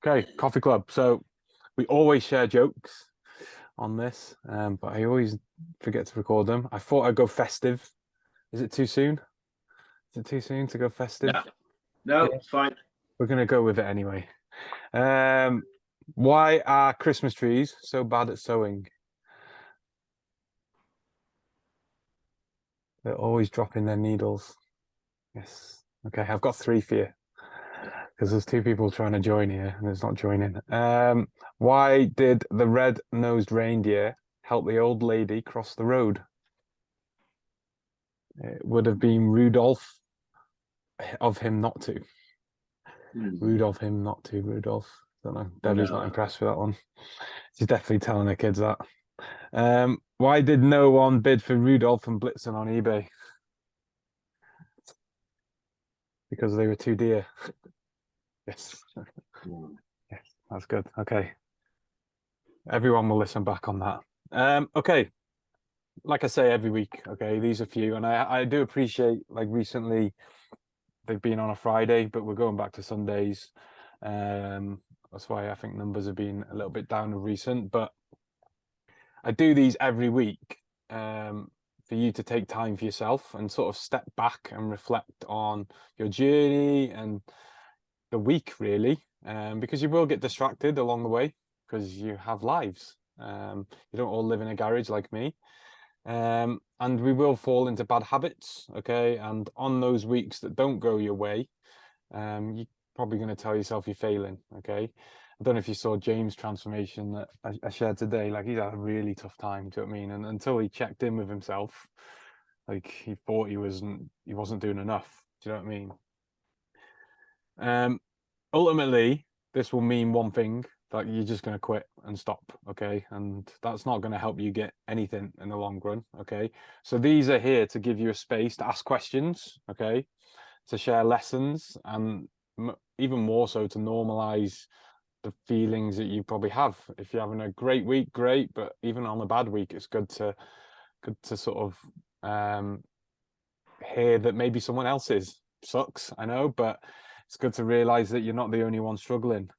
Okay, coffee club. So we always share jokes on this, but I always forget to record them. I thought I'd go festive. Is it too soon? Is it too soon to go festive? No, no, Yeah, it's fine. we're gonna go with it anyway. Um, why are Christmas trees so bad at sewing? They're always dropping their needles. Yes. Okay, I've got three for you because there's two people trying to join here and it's not joining. Why did the red-nosed reindeer help the old lady cross the road? It would have been Rudolph of him not to. Rudolph him not to. Rudolph. Don't know. Debbie's not No. impressed with that one. She's definitely telling her kids that. Why did no one bid for Rudolph and Blitzen on eBay? Because they were too dear. Yes. Yes, that's good. Okay. Everyone will listen back on that. Okay. Like I say every week, okay, these are few, and I do appreciate, like, recently they've been on a Friday, but we're going back to Sundays. That's why I think numbers have been a little bit down of recent, but I do these every week for you to take time for yourself and sort of step back and reflect on your journey and the week, really, because you will get distracted along the way because you have lives. You don't all live in a garage like me. And we will fall into bad habits, okay? And on those weeks that don't go your way, you're probably going to tell yourself you're failing, okay? I don't know if you saw James' transformation that I shared today. Like, he's had a really tough time, do you know what I mean? And until he checked in with himself, like, he thought he wasn't doing enough. Do you know what I mean? Ultimately, this will mean one thing, that you're just going to quit and stop, okay? And that's not going to help you get anything in the long run, okay? So these are here to give you a space to ask questions, okay? To share lessons, and even more so to normalize the feelings that you probably have. If you're having a great week, great, but even on a bad week, it's good to sort of hear that maybe someone else's sucks, I know, but it's good to realize that you're not the only one struggling.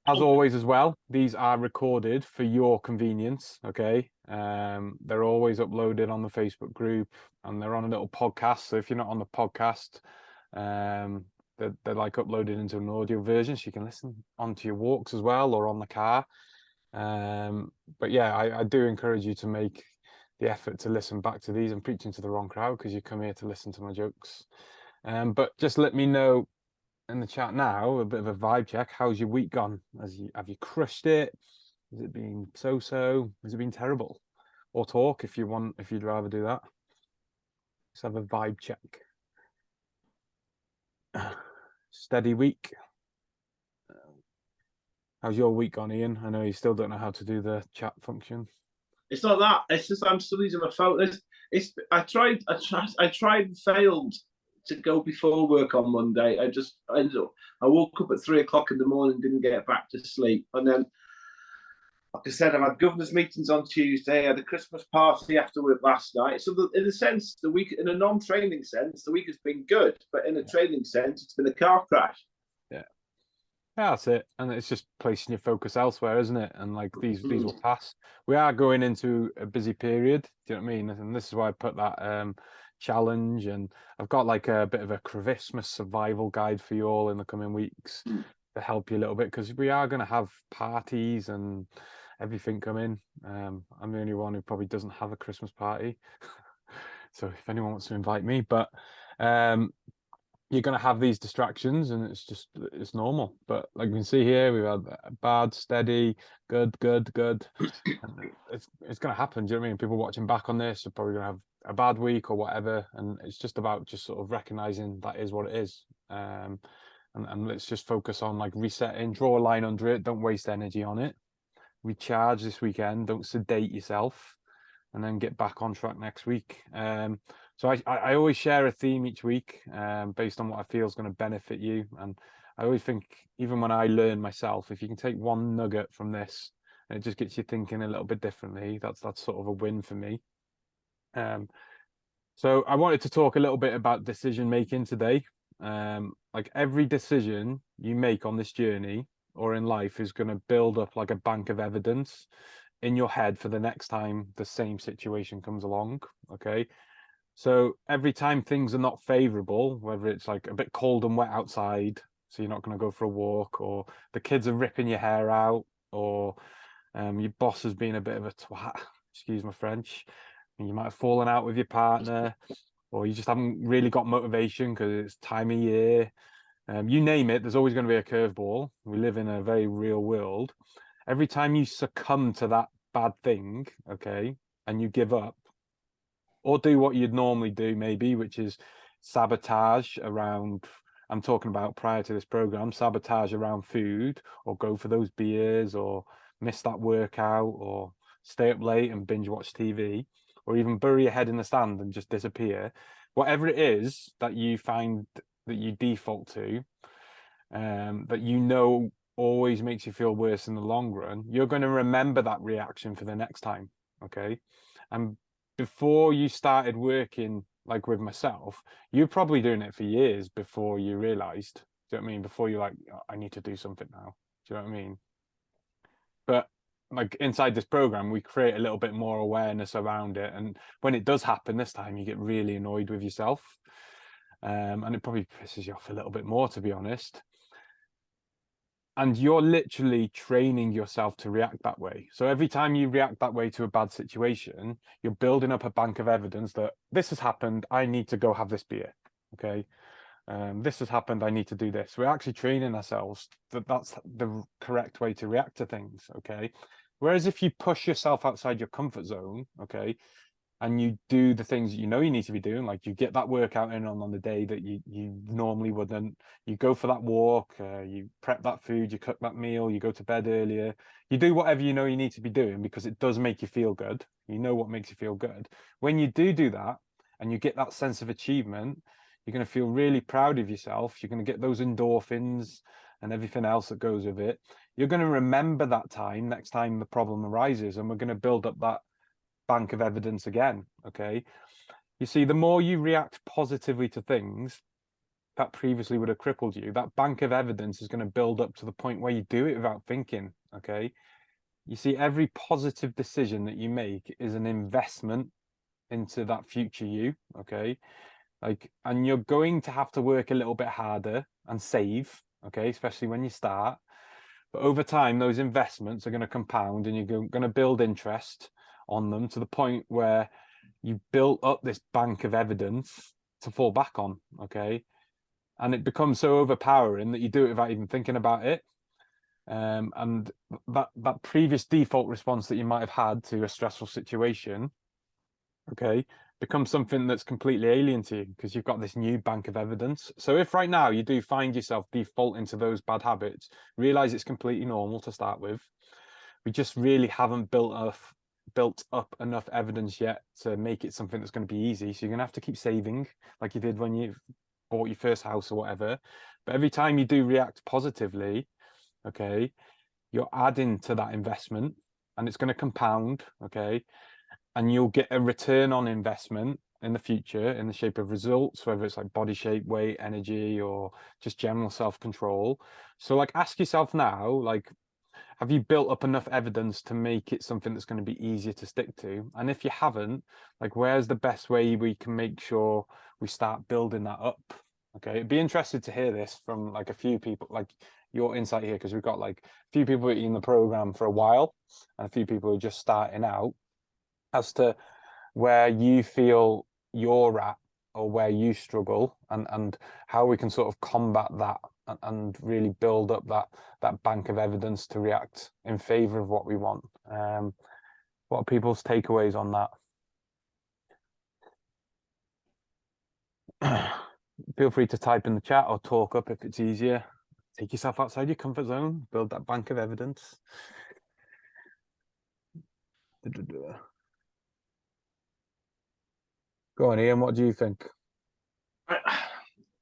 As always, as well, these are recorded for your convenience, okay? They're always uploaded on the Facebook group, and they're on a little podcast. So if you're not on the podcast, they're like uploaded into an audio version, so you can listen onto your walks as well, or on the car. But yeah, I do encourage you to make the effort to listen back to these. I'm preaching to the wrong crowd because you come here to listen to my jokes. But just let me know in the chat now, a bit of a vibe check. How's your week gone? Have you crushed it? Has it been so-so? Has it been terrible? Or talk if you'd rather do that. Let's have a vibe check. Steady week. How's your week gone, Ian? I know you still don't know how to do the chat function. It's not that. It's just I'm still using my phone. I tried and failed to go before work on Monday. I woke up at 3 o'clock in the morning, didn't get back to sleep, and then, like I said, I've had governors' meetings on Tuesday. I had a Christmas party after work last night. So, in a sense, the week, in a non-training sense, the week has been good, but in a training sense, it's been a car crash. Yeah, that's it. And it's just placing your focus elsewhere, isn't it? And like these will pass. We are going into a busy period. Do you know what I mean? And this is why I put that challenge, and I've got like a bit of a Christmas survival guide for you all in the coming weeks to help you a little bit, because we are going to have parties and everything coming. I'm the only one who probably doesn't have a Christmas party. So if anyone wants to invite me, but you're going to have these distractions, and it's normal. But like you can see here, we've had bad, steady, good. And it's going to happen. Do you know what I mean? People watching back on this are probably going to have a bad week or whatever, and it's just about just sort of recognizing that is what it is. And let's just focus on like resetting, draw a line under it, don't waste energy on it, recharge this weekend, don't sedate yourself, and then get back on track next week. So I always share a theme each week based on what I feel is going to benefit you. And I always think, even when I learn myself, if you can take one nugget from this and it just gets you thinking a little bit differently, that's sort of a win for me. So I wanted to talk a little bit about decision making today. like every decision you make on this journey or in life is going to build up like a bank of evidence in your head for the next time the same situation comes along. Okay. So every time things are not favorable, whether it's like a bit cold and wet outside, so you're not going to go for a walk, or the kids are ripping your hair out, or your boss has been a bit of a twat, excuse my French, and you might have fallen out with your partner, or you just haven't really got motivation because it's time of year. You name it, there's always going to be a curveball. We live in a very real world. Every time you succumb to that bad thing, okay, and you give up, or do what you'd normally do, maybe, which is sabotage around, I'm talking about prior to this program, sabotage around food, or go for those beers, or miss that workout, or stay up late and binge watch TV, or even bury your head in the sand and just disappear. Whatever it is that you find that you default to, that you know always makes you feel worse in the long run, you're going to remember that reaction for the next time. Okay. And before you started working like with myself, you're probably doing it for years before you realized. Do you know what I mean? Before you're like, "Oh, I need to do something now." Do you know what I mean? But like inside this program, we create a little bit more awareness around it. And when it does happen this time, you get really annoyed with yourself. And it probably pisses you off a little bit more, to be honest. And you're literally training yourself to react that way. So every time you react that way to a bad situation, you're building up a bank of evidence that this has happened. I need to go have this beer. Okay. This has happened. I need to do this. We're actually training ourselves that that's the correct way to react to things. Okay. Whereas if you push yourself outside your comfort zone, okay, and you do the things that you know you need to be doing, like you get that workout in on the day that you normally wouldn't, you go for that walk, you prep that food, you cook that meal, you go to bed earlier, you do whatever you know you need to be doing because it does make you feel good. You know what makes you feel good. When you do that and you get that sense of achievement, you're going to feel really proud of yourself. You're going to get those endorphins and everything else that goes with it. You're going to remember that time next time the problem arises, and we're going to build up that bank of evidence again. Okay. You see, the more you react positively to things that previously would have crippled you, that bank of evidence is going to build up to the point where you do it without thinking. Okay. You see, every positive decision that you make is an investment into that future you. Okay. Like, and you're going to have to work a little bit harder and save. Okay. Especially when you start. But over time, those investments are going to compound and you're going to build interest on them to the point where you built up this bank of evidence to fall back on. Okay. And it becomes so overpowering that you do it without even thinking about it. And that previous default response that you might have had to a stressful situation, okay, becomes something that's completely alien to you because you've got this new bank of evidence. So if right now you do find yourself defaulting to those bad habits, realize it's completely normal to start with. We just really haven't built up enough evidence yet to make it something that's going to be easy. So you're going to have to keep saving like you did when you bought your first house or whatever. But every time you do react positively, okay, you're adding to that investment and it's going to compound, okay, and you'll get a return on investment in the future in the shape of results, whether it's like body shape, weight, energy, or just general self-control. So like ask yourself now, like, have you built up enough evidence to make it something that's going to be easier to stick to? And if you haven't, like, where's the best way we can make sure we start building that up? Okay, it'd be interested to hear this from like a few people, like your insight here, because we've got like a few people in the program for a while and a few people who are just starting out, as to where you feel you're at or where you struggle, and how we can sort of combat that and really build up that bank of evidence to react in favor of what we want. What are people's takeaways on that? Feel free to type in the chat or talk up if it's easier. Take yourself outside your comfort zone, build that bank of evidence. Go on, Ian, what do you think?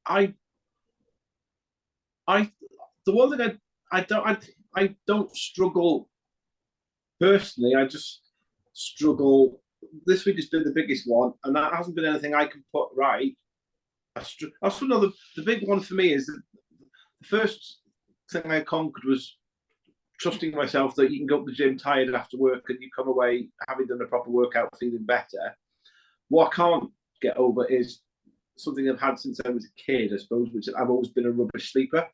The one thing I don't struggle personally. I just struggle. This week has been the biggest one, and that hasn't been anything I can put right. That's another. The big one for me is that the first thing I conquered was trusting myself that you can go to the gym tired after work and you come away having done a proper workout feeling better. What I can't get over is something I've had since I was a kid, I suppose, which I've always been a rubbish sleeper.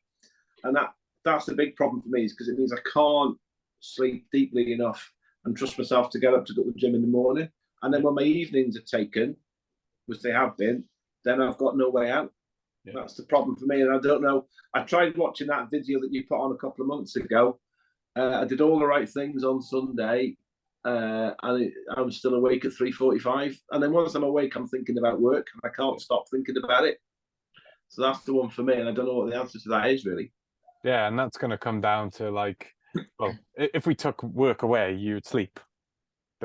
And that's the big problem for me, is because it means I can't sleep deeply enough and trust myself to get up to go to the gym in the morning. And then when my evenings are taken, which they have been, then I've got no way out. Yeah. That's the problem for me. And I don't know. I tried watching that video that you put on a couple of months ago. I did all the right things on Sunday, and I'm still awake at 3:45. And then once I'm awake, I'm thinking about work, and I can't stop thinking about it. So that's the one for me, and I don't know what the answer to that is really. Yeah, and that's going to come down to like, well, if we took work away, you'd sleep.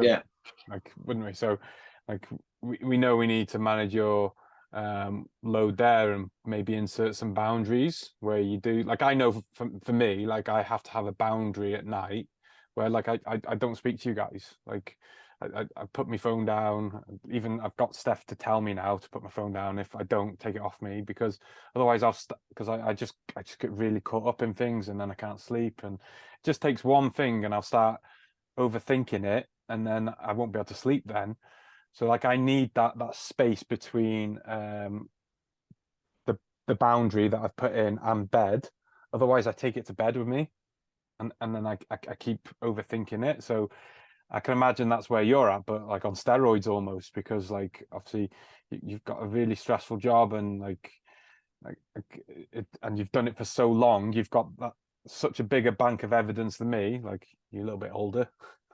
Yeah. Like, wouldn't we? So, like, we know we need to manage your load there and maybe insert some boundaries where you do. Like, I know for me, like, I have to have a boundary at night where, like, I don't speak to you guys. Like, I put my phone down. Even I've got Steph to tell me now to put my phone down if I don't take it off me, because otherwise because I just get really caught up in things and then I can't sleep, and it just takes one thing and I'll start overthinking it and then I won't be able to sleep then. So like I need that space between the boundary that I've put in and bed. Otherwise I take it to bed with me and then I keep overthinking it. So I can imagine that's where you're at, but like on steroids almost, because like obviously you've got a really stressful job and and you've done it for so long. You've got such a bigger bank of evidence than me. Like you're a little bit older.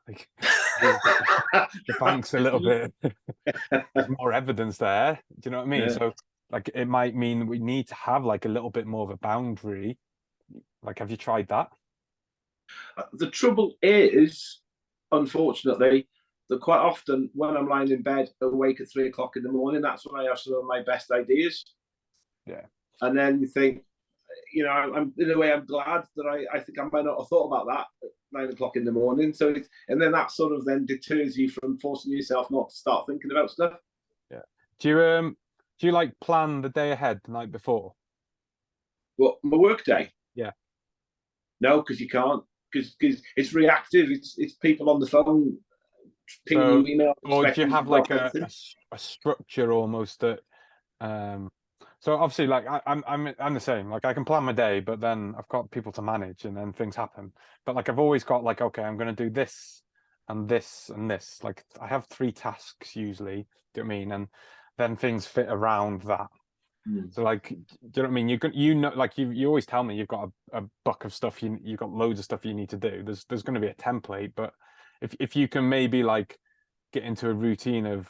Like the bank's a little bit. There's more evidence there. Do you know what I mean? Yeah. So like it might mean we need to have like a little bit more of a boundary. Like, have you tried that? The trouble is, unfortunately, that quite often when I'm lying in bed awake at 3 o'clock in the morning, that's when I have some of my best ideas. Yeah. And then you think, you know, I'm in a way I'm glad that I think I might not have thought about that at 9 o'clock in the morning. So and then that sort of then deters you from forcing yourself not to start thinking about stuff. Yeah. Do you like plan the day ahead the night before? Well, my work day. Yeah. No, because you can't. Because it's reactive. It's people on the phone pinging you email. Or do you have like a structure almost that? So obviously, like I'm the same. Like I can plan my day, but then I've got people to manage, and then things happen. But like I've always got like, okay, I'm going to do this and this and this. Like I have 3 tasks usually. Do you know what I mean? And then things fit around that. So like, do you know what I mean? You know, like you always tell me you've got a buck of stuff. You've got loads of stuff you need to do. There's going to be a template, but if you can maybe like get into a routine of,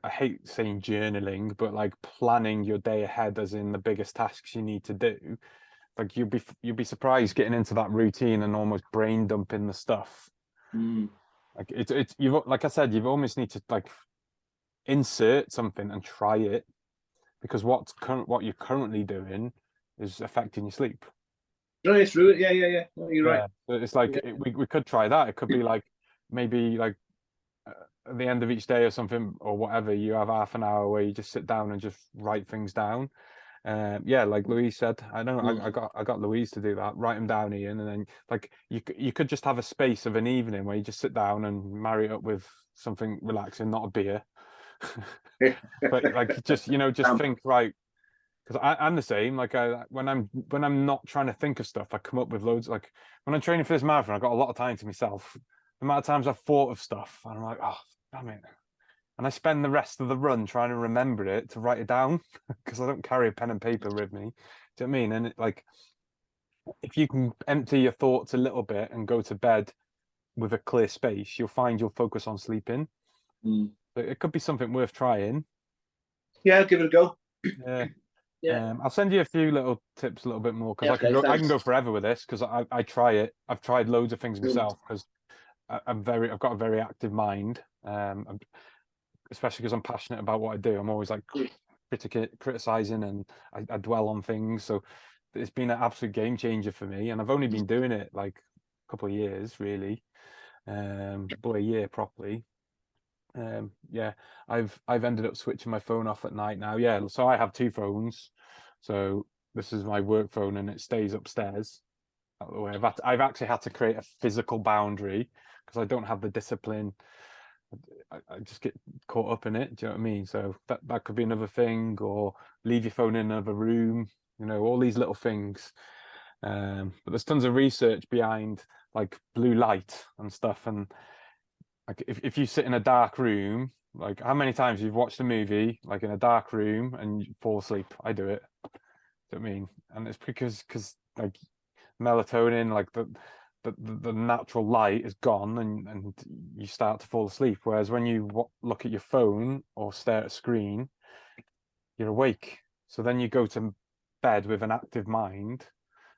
I hate saying journaling, but like planning your day ahead, as in the biggest tasks you need to do. Like you'll be surprised getting into that routine and almost brain dumping the stuff. Like it's you've, like I said, you've almost need to like insert something and try it, because what you're currently doing is affecting your sleep. No, it's true. Yeah. No, you're right. It's like we could try that. It could be like maybe like at the end of each day or something or whatever, you have half an hour where you just sit down and just write things down. Yeah, like Louise said, I don't know. I got Louise to do that. Write them down, Ian, and then like you could just have a space of an evening where you just sit down and marry it up with something relaxing, not a beer. But like just think, right, because I'm the same. Like when I'm not trying to think of stuff, I come up with loads. Like when I'm training for this marathon, I've got a lot of time to myself. The amount of times I've thought of stuff and I'm like, oh damn it, and I spend the rest of the run trying to remember it to write it down because I don't carry a pen and paper with me. Do you know what I mean? And like if you can empty your thoughts a little bit and go to bed with a clear space, you'll find you'll focus on sleeping. It could be something worth trying. Yeah, give it a go. Yeah. I'll send you a few little tips a little bit more, because I can go forever with this, because I try it. I've tried loads of things myself because I've got a very active mind, especially because I'm passionate about what I do. I'm always like criticizing and I dwell on things. So it's been an absolute game changer for me, and I've only been doing it like a couple of years really, but a year properly. Yeah, I've ended up switching my phone off at night now. Yeah, so I have two phones. So this is my work phone and it stays upstairs out of the way. I've actually had to create a physical boundary because I don't have the discipline. I just get caught up in it. Do you know what I mean? So that could be another thing, or leave your phone in another room. You know, all these little things. But there's tons of research behind like blue light and stuff. And like if you sit in a dark room, like how many times you've watched a movie like in a dark room and you fall asleep? I do it. Do you know what I mean? And it's because like melatonin, like the natural light is gone and you start to fall asleep. Whereas when you look at your phone or stare at a screen, you're awake. So then you go to bed with an active mind,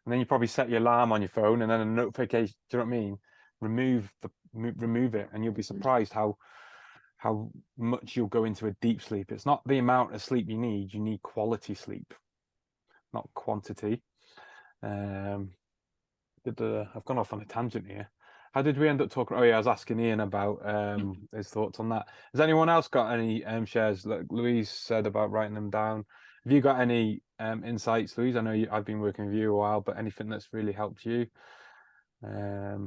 and then you probably set your alarm on your phone, and then a notification. Do you know what I mean? Remove it, and you'll be surprised how much you'll go into a deep sleep. It's not the amount of sleep you need; you need quality sleep, not quantity. I've gone off on a tangent here. How did we end up talking? Oh yeah, I was asking Ian about his thoughts on that. Has anyone else got any shares? Like Louise said about writing them down. Have you got any insights, Louise? I know I've been working with you a while, but anything that's really helped you? I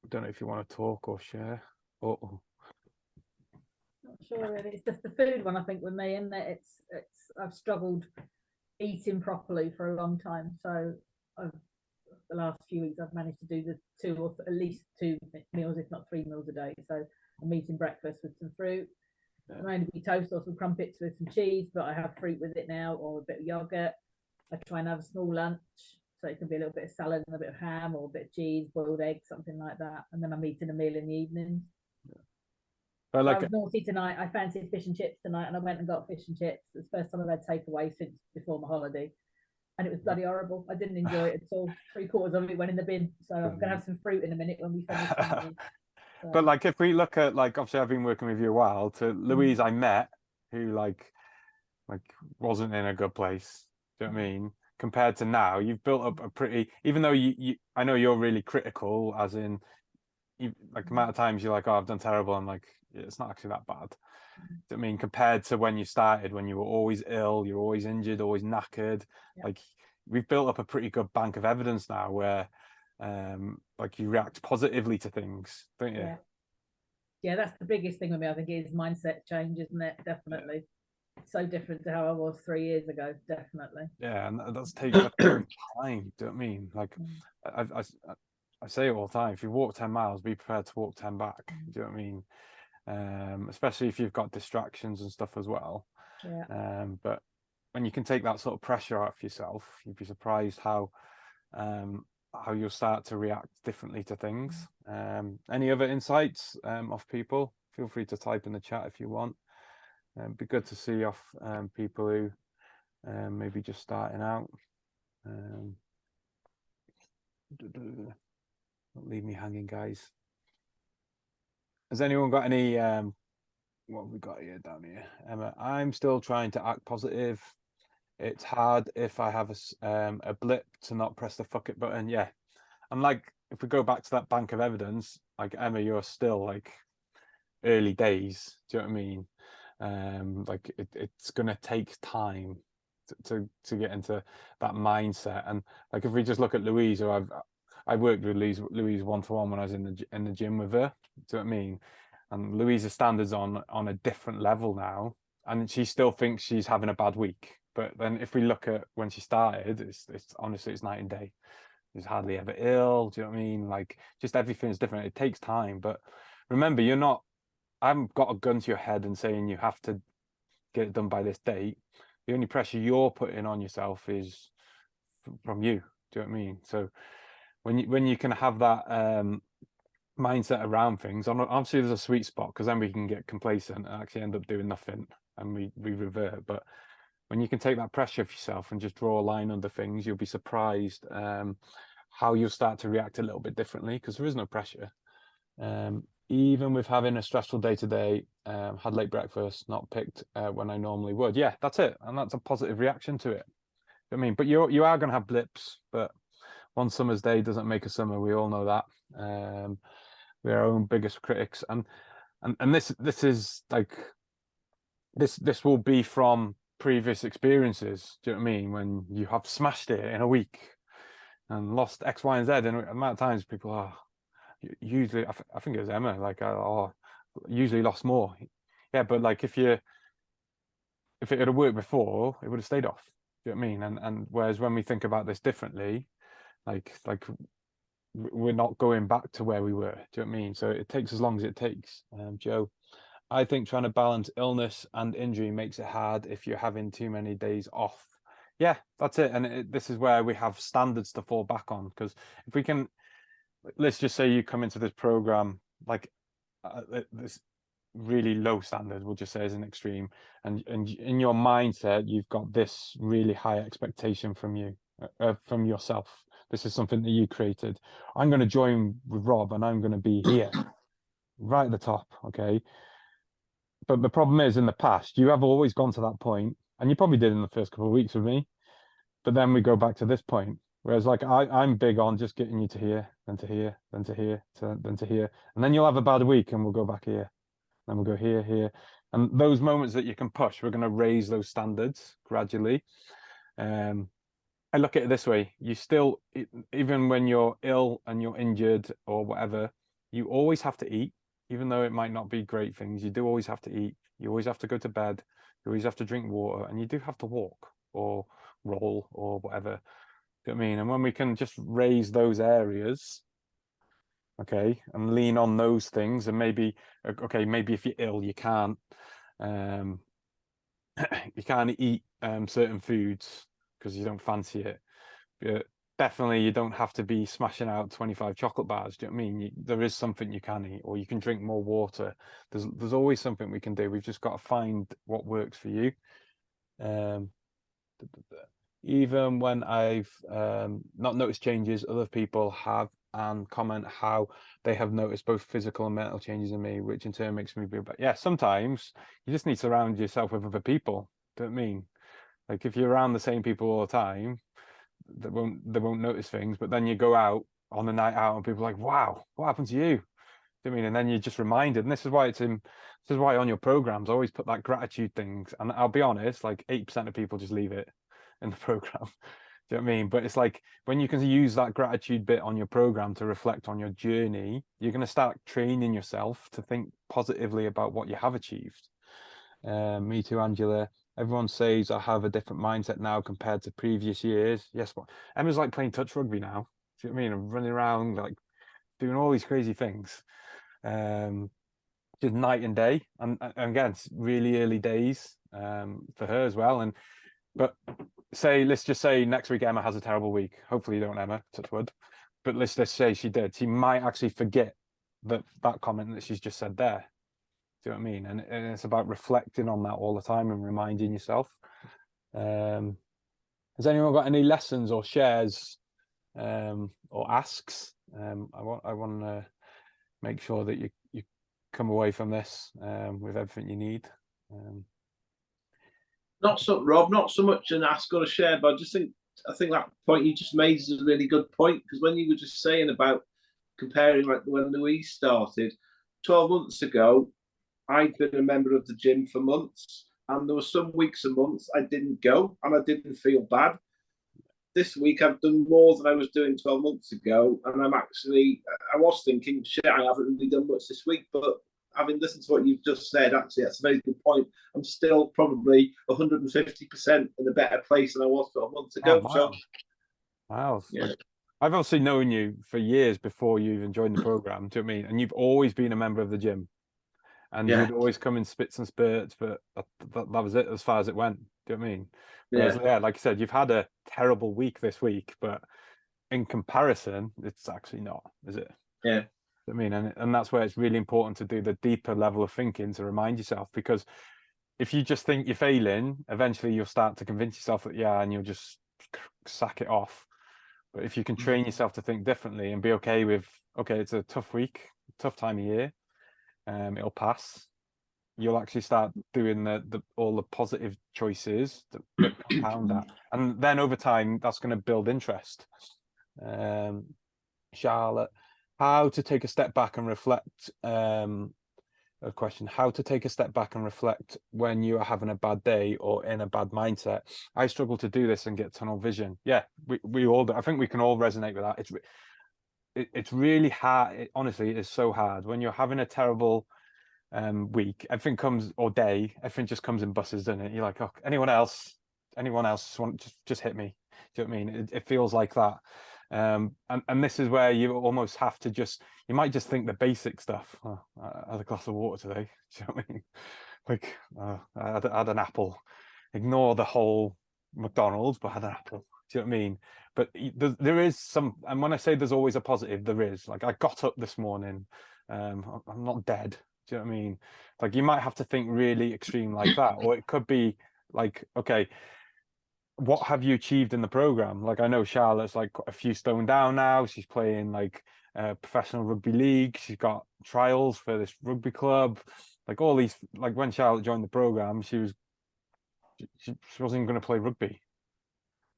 don't know if you want to talk or share. Oh, Not sure really. It's just the food one, I think, with me, and that it's I've struggled eating properly for a long time. So the last few weeks I've managed to do the two or at least two meals, if not 3 meals a day. So I'm eating breakfast with some fruit. Yeah. It might be toast or some crumpets with some cheese, but I have fruit with it now, or a bit of yogurt. I try and have a small lunch, so it can be a little bit of salad and a bit of ham or a bit of cheese, boiled egg, something like that. And then I'm eating a meal in the evening. but I like was naughty tonight. I fancied fish and chips tonight, and I went and got fish and chips. It's the first time I've had takeaway since before my holiday, and it was bloody horrible. I didn't enjoy it at all. 3/4 of it went in the bin. So I'm gonna have some fruit in a minute when we finish. So, but like if we look at like obviously I've been working with you a while. To Louise, I met who like wasn't in a good place. Do you know what I mean? Compared to now, you've built up a pretty. Even though you I know you're really critical, as in, like the amount of times you're like, oh, I've done terrible. I'm like, yeah, it's not actually that bad. I mean, compared to when you started, when you were always ill, you're always injured, always knackered. Yeah. Like we've built up a pretty good bank of evidence now where like you react positively to things, don't you? Yeah, that's the biggest thing with me. I think is mindset change, isn't it? Definitely. So different to how I was 3 years ago. Definitely. Yeah, and that's taking time. Do you know what I mean? Like I say it all the time. If you walk 10 miles, be prepared to walk 10 back. Do you know what I mean? Especially if you've got distractions and stuff as well. Yeah. But when you can take that sort of pressure out of yourself, you'd be surprised how you'll start to react differently to things. Any other insights off people? Feel free to type in the chat if you want. It'd be good to see off people who maybe just starting out. Don't leave me hanging, guys. Has anyone got any what have we got here down here? Emma, I'm still trying to act positive. It's hard if I have a blip to not press the fuck it button. Yeah. And like if we go back to that bank of evidence, like Emma, you're still like early days. Do you know what I mean? Like it's gonna take time to get into that mindset. And like if we just look at Louise, or I worked with Louise one-to-one when I was in the gym with her. Do you know what I mean? And Louise's standards on a different level now, and she still thinks she's having a bad week. But then if we look at when she started, it's honestly it's night and day. She's hardly ever ill. Do you know what I mean? Like just everything's different. It takes time, but remember, you're not. I haven't got a gun to your head and saying you have to get it done by this date. The only pressure you're putting on yourself is from you. Do you know what I mean? So when you can have that mindset around things, obviously there's a sweet spot because then we can get complacent and actually end up doing nothing and we revert. But when you can take that pressure off yourself and just draw a line under things, you'll be surprised how you'll start to react a little bit differently because there is no pressure. Even with having a stressful day today, had late breakfast, not picked when I normally would. Yeah, that's it, and that's a positive reaction to it. I mean, but you are going to have blips, but one summer's day doesn't make a summer. We all know that. We're our own biggest critics, and and this is like this will be from previous experiences. Do you know what I mean? When you have smashed it in a week and lost X, Y, and Z, and the amount of times people are usually, I think it was Emma, like, oh, usually lost more. Yeah, but like if it had worked before, it would have stayed off. Do you know what I mean? And whereas when we think about this differently, like we're not going back to where we were. Do you know what I mean? So it takes as long as it takes. Joe, I think trying to balance illness and injury makes it hard if you're having too many days off. Yeah, that's it. And this is where we have standards to fall back on, because if we can, let's just say you come into this program like this really low standard, we'll just say as an extreme, and in your mindset you've got this really high expectation from you, from yourself. This is something that you created. I'm going to join with Rob and I'm going to be here right at the top. Okay, but the problem is, in the past you have always gone to that point, and you probably did in the first couple of weeks with me, but then we go back to this point. Whereas like I'm big on just getting you to here, then to here, then to here, then to here, and then you'll have a bad week and we'll go back here, then we'll go here, here. And those moments that you can push, we're going to raise those standards gradually. I look at it this way: you still, even when you're ill and you're injured or whatever, you always have to eat, even though it might not be great things. You do always have to eat. You always have to go to bed. You always have to drink water, and you do have to walk or roll or whatever. Do you know what I mean? And when we can just raise those areas, okay, and lean on those things, and maybe, okay, maybe if you're ill, you can't you can't eat certain foods because you don't fancy it. But definitely you don't have to be smashing out 25 chocolate bars. Do you know what I mean? There is something you can eat, or you can drink more water. There's always something we can do. We've just got to find what works for you. Even when I've not noticed changes, other people have, and comment how they have noticed both physical and mental changes in me, which in turn makes me feel better. Yeah, sometimes you just need to surround yourself with other people. Do you know what I mean? Like if you're around the same people all the time, they won't notice things. But then you go out on a night out and people are like, wow, what happened to you? Do you know what I mean? And then you're just reminded. And this is why this is why on your programs always put that gratitude things. And I'll be honest, like 8% of people just leave it in the program. Do you know what I mean? But it's like when you can use that gratitude bit on your program to reflect on your journey, you're going to start training yourself to think positively about what you have achieved. Me too, Angela. Everyone says I have a different mindset now compared to previous years. Yes, but Emma's like playing touch rugby now. Do you know what I mean? I'm running around like doing all these crazy things. Just night and day. And again, it's really early days for her as well. But let's just say next week Emma has a terrible week. Hopefully you don't, Emma, touch wood. But let's just say she did. She might actually forget that comment that she's just said there. Do you know what I mean? And it's about reflecting on that all the time and reminding yourself. Has anyone got any lessons or shares or asks? I want to make sure that you come away from this with everything you need. Rob, not so much an ask or a share, but I think that point you just made is a really good point, because when you were just saying about comparing like when Louise started 12 months ago, I'd been a member of the gym for months, and there were some weeks and months I didn't go and I didn't feel bad. This week I've done more than I was doing 12 months ago, and I was thinking, shit, I haven't really done much this week, but having listened to what you've just said, actually, that's a very good point. I'm still probably 150% in a better place than I was 12 months ago. Oh, wow. So, Wow. yeah. I've obviously known you for years before you even joined the program. Do you know what I mean? And you've always been a member of the gym, and you'd always come in spits and spurts, but that was it as far as it went. Do you know what I mean? Whereas, yeah, like I said, you've had a terrible week this week, but in comparison, it's actually not, is it? Yeah. I mean, and that's where it's really important to do the deeper level of thinking to remind yourself, because if you just think you're failing, eventually you'll start to convince yourself that, yeah, and you'll just sack it off. But if you can train yourself to think differently and be okay with, okay, it's a tough week, tough time of year, it'll pass. You'll actually start doing all the positive choices that compound that, and then over time that's going to build interest. Charlotte, how to take a step back and reflect a question: how to take a step back and reflect when you are having a bad day or in a bad mindset. I struggle to do this and get tunnel vision. Yeah, we all do. I think we can all resonate with that. It's really hard. Honestly, it is so hard when you're having a terrible week. Everything comes, or day, everything just comes in buses, doesn't it? You're like, oh, anyone else just hit me. Do you know what I mean? It feels like that. And this is where you almost have to you might just think the basic stuff. Oh, I had a glass of water today. Do you know what I mean? Like, I had an apple. Ignore the whole McDonald's, but I had an apple. Do you know what I mean? But there is some, and when I say there's always a positive, there is. Like, I got up this morning. I'm not dead. Do you know what I mean? Like, you might have to think really extreme like that, or it could be like, okay, what have you achieved in the program? Like, I know Charlotte's like a few stone down now. She's playing like professional rugby league. She's got trials for this rugby club. Like all these, like when Charlotte joined the program, she wasn't going to play rugby.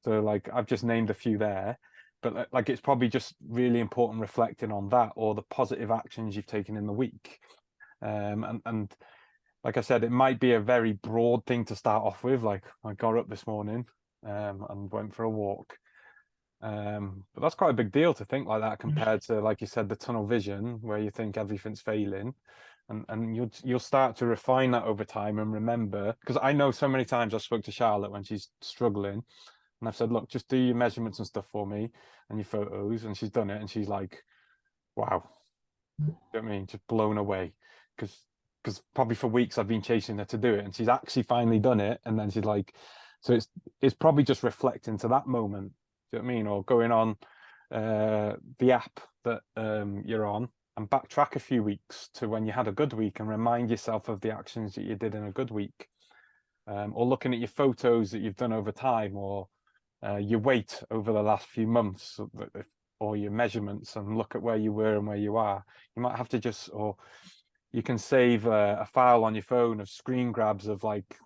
So like I've just named a few there, but like it's probably just really important reflecting on that or the positive actions you've taken in the week. And like I said, it might be a very broad thing to start off with. Like I got up this morning and went for a walk. But that's quite a big deal to think like that compared to, like you said, the tunnel vision where you think everything's failing. And you'll start to refine that over time and remember, because I know so many times I spoke to Charlotte when she's struggling and I've said, look, just do your measurements and stuff for me and your photos, and she's done it and she's like, wow. You know what I mean? Just blown away. Because probably for weeks I've been chasing her to do it and she's actually finally done it, and then she's like, so it's probably just reflecting to that moment. Do you know what I mean? Or going on the app that you're on and backtrack a few weeks to when you had a good week and remind yourself of the actions that you did in a good week. Or looking at your photos that you've done over time, or your weight over the last few months, or your measurements, and look at where you were and where you are. You might have to or you can save a file on your phone of screen grabs of like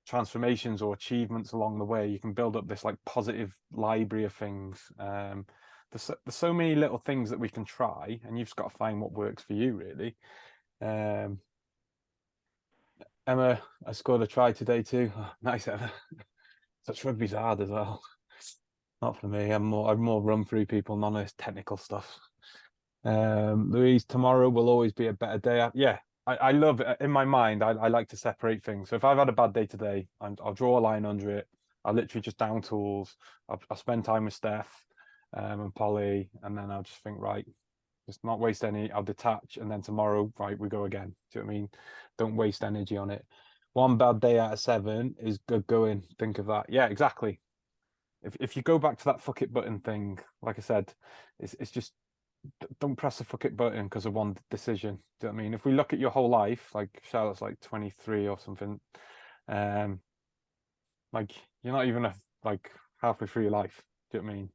transformations or achievements along the way. You can build up this like positive library of things. There's so many little things that we can try, and you've just got to find what works for you, really. Emma, I scored a try today too. Oh, nice, Emma. Such rugby's hard as well. Not for me. I'm more run through people, none of this technical stuff. Louise, tomorrow will always be a better day. Yeah, I love it. In my mind, I like to separate things. So if I've had a bad day today, I'll draw a line under it. I'll literally just down tools. I'll spend time with Steph and Polly, and then I'll just think, right, just not waste any. I'll detach, and then tomorrow, right, we go again. Do you know what I mean? Don't waste energy on it. One bad day out of 7 is good going. Think of that. Yeah, exactly. If you go back to that fuck it button thing, like I said, it's just don't press the fuck it button because of one decision. Do you know what I mean? If we look at your whole life, like Charlotte's like 23 or something, like you're not even like halfway through your life. Do you know what I mean?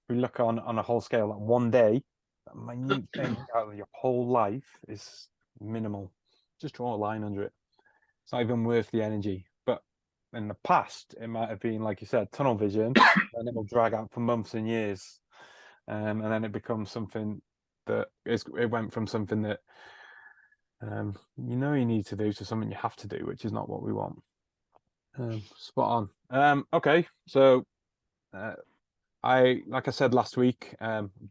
If we look on a whole scale, like one day, that minute thing out of your whole life is minimal. Just draw a line under it. It's not even worth the energy. But in the past, it might have been, like you said, tunnel vision, and it'll drag out for months and years. And then it becomes something that it went from something that you need to do to something you have to do, which is not what we want. Spot on. Okay, so like I said last week,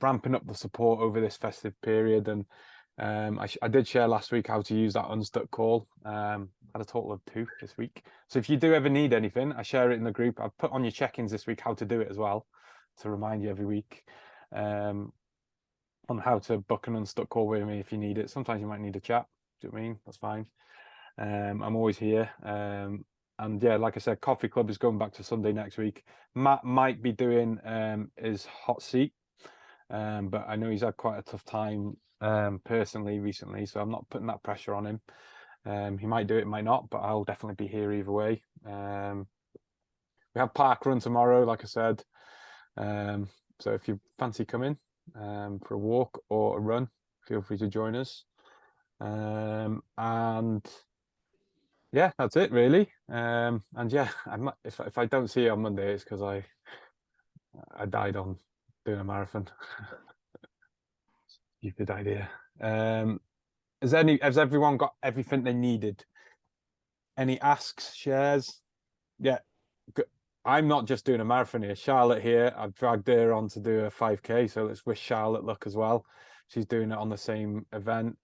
ramping up the support over this festive period, and I did share last week how to use that unstuck call. Had a total of 2 this week. So if you do ever need anything, I share it in the group. I've put on your check-ins this week how to do it as well, to remind you every week on how to book an unstuck call with me if you need it. Sometimes you might need a chat. Do you know what I mean? That's fine. I'm always here. And yeah, like I said, Coffee Club is going back to Sunday next week. Matt might be doing his hot seat, but I know he's had quite a tough time personally recently, so I'm not putting that pressure on him. He might do it, might not, but I'll definitely be here either way. We have Park Run tomorrow, like I said. So if you fancy coming for a walk or a run, feel free to join us. And yeah, that's it really. And yeah, if I don't see you on Monday, it's because I died on doing a marathon. Stupid idea. Has everyone got everything they needed? Any asks, shares? Yeah. I'm not just doing a marathon here. Charlotte here, I've dragged her on to do a 5K. So let's wish Charlotte luck as well. She's doing it on the same event.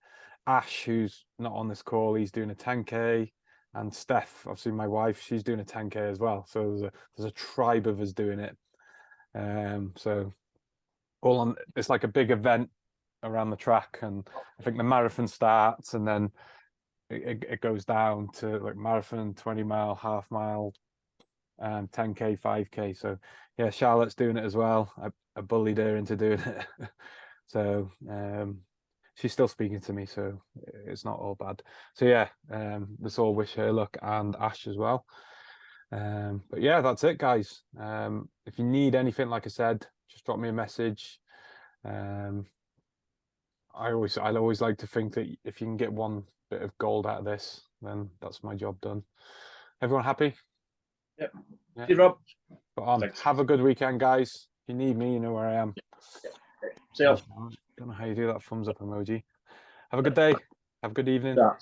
Ash, who's not on this call, he's doing a 10K. And Steph, obviously my wife, she's doing a 10K as well. So there's a tribe of us doing it. So all on, it's like a big event around the track, and I think the marathon starts and then it goes down to like marathon, 20-mile, half mile, 10K, 5K. So yeah, Charlotte's doing it as well. I bullied her into doing it. So she's still speaking to me, so it's not all bad. So yeah, let's all wish her luck, and Ash as well. But yeah, that's it, guys. If you need anything, like I said, just drop me a message. I always like to think that if you can get one bit of gold out of this, then that's my job done. Everyone happy? Yep. Yeah. See you, Rob. But Thanks. have a good weekend, guys. If you need me, you know where I am. See you. Don't know how you do that thumbs up emoji. Have a good day. Have a good evening. Yeah.